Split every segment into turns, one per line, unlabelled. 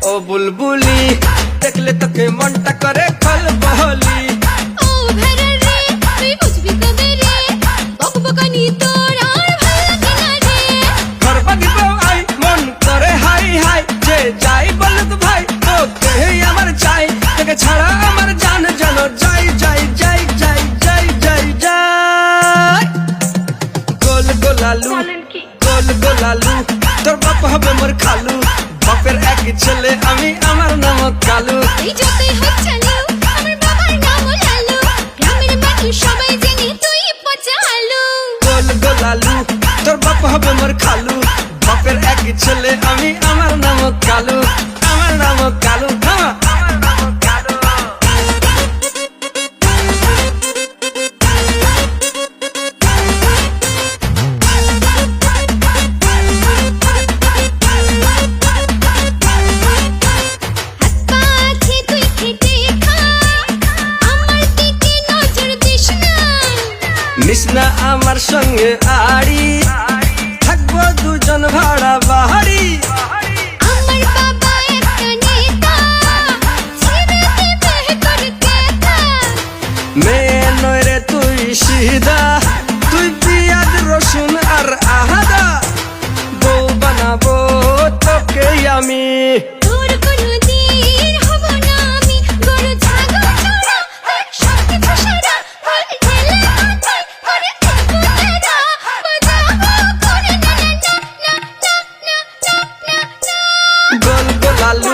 ও বুলবুলি দেখলে তোকে মনটা করে খলবলি।
ও ভেড়া রে তুই বুঝবি কবে রে, বকবকানি তোর আর ভালো লাগে না রে।
ঘর বাগিব আই মন করে হাই হাই, যে যাই বলুক ভাই তোকে আমার চাই, তোকে ছাড়া আমার জান যেন যাই যাই যাই যাই যাই যাই যাই। গোল গোলালু গোল গোলালু তোর বাপ হবে মোর খালু, বাপের এক ছেলে আমি আমার নাম কালু।
এই যতই হোক চালু আমার বাবার নাম লালু, গ্রামের মানুষ সবাই জানে তুই পচা আলু।
গোল গোলালু তোর বাপ হবে মোর খালু, বাপের এক ছেলে আমি আমার নাম কালু, আমার নাম কালু। আমার নাম কালু।
পাখি তুই খেটে খা, আমার দিকে নজর দিস না।
নিস না আমার সঙ্গে আড়ি, থাকবো দুজন ভাড়া বাহারি।
আমার বাবা একটা নেতা, ছেড়ে দেবে তোর কথা।
মেয়ে নয় রে তুই সিধা, তুই পিয়াজ রসুন আর আহাদা, বউ বানাবো তোকে আমি।
তোর কোনদিন হব না আমি, গরু ছাগল চড়া তোর সবকিছু সারা, ফুল ঢেলে মাথায় করে দেবো তেরা, বাজাবো করে না না না না না না না না।
গোল গোলালু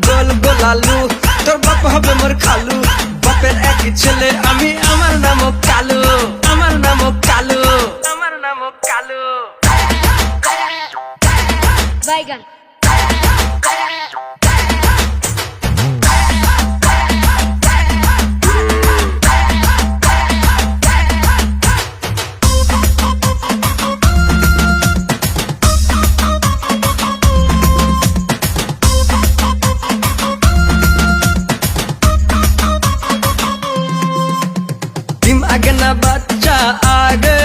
গোল গোলালু তোর বাপ হবে মোর খালু, বাপের এক ছেলে আমি আমার নাম কালু, আমার নাম কালু, আমার নাম কালু।
বাইগান
ডিম আগে না বাচ্চা আগে,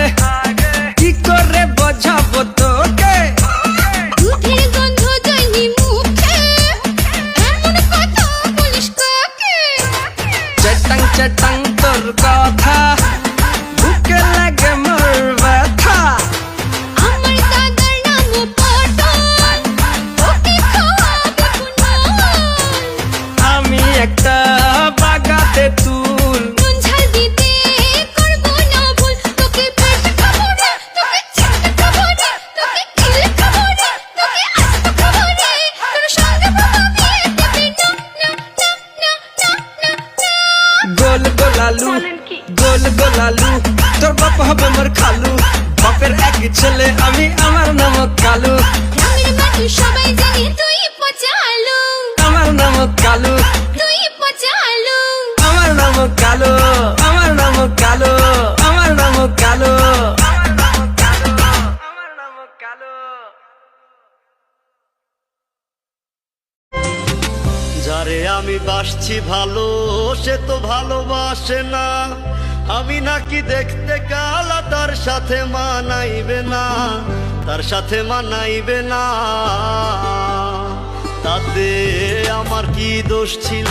কি করে বোঝাবো তোকে?
দুধের গন্ধ জয়নি মুখে, এমন কথা বলিস কাকে?
চেটাং চেটাং তোর কথা, বুকে লাগে মোর ব্যথা।
আমার দাদার নাম পটল, ওকে খাওয়াবো পুনল।
আমি একটা বাগাতে তুল,
নুন ঝাল দিতে করবো না ভুল, তোকে পেট খাবো রে, তোকে ছিটকে খাবো রে, তোকে কিল খাবো রে, তোকে আস্ত খাবো রে, তোর সঙ্গে বাবা বিয়ে দেবে না না না না না না না।
গোল গোলালু গোল গোলালু তোর বাপ হবে মোর খালু, বাপের এক ছেলে আমি আমার নাম কালু,
গ্রামের মানুষ সবাই জানে তুই পচা আলু,
আমার নাম কালু,
তুই পচা আলু।
আমার নাম কালু, আমার নাম কালু, আমার নাম কালু, আমার নাম কালু, আমার নাম কালু।
যারে আমি বাসছি ভালো সে তো ভালোবাসে না, আমি নাকি দেখতে কালা তার সাথে মানাইবে না, তার সাথে মানাইবে না। তাতে আমার কি দোষ ছিল,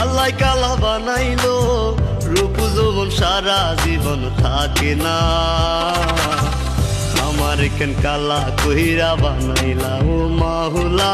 আল্লাহ কালা বানাইলো, রূপ যৌবন সারা জীবন থাকে না। আমার কেন কালা কইরা বানাইলা ও মাহুলা।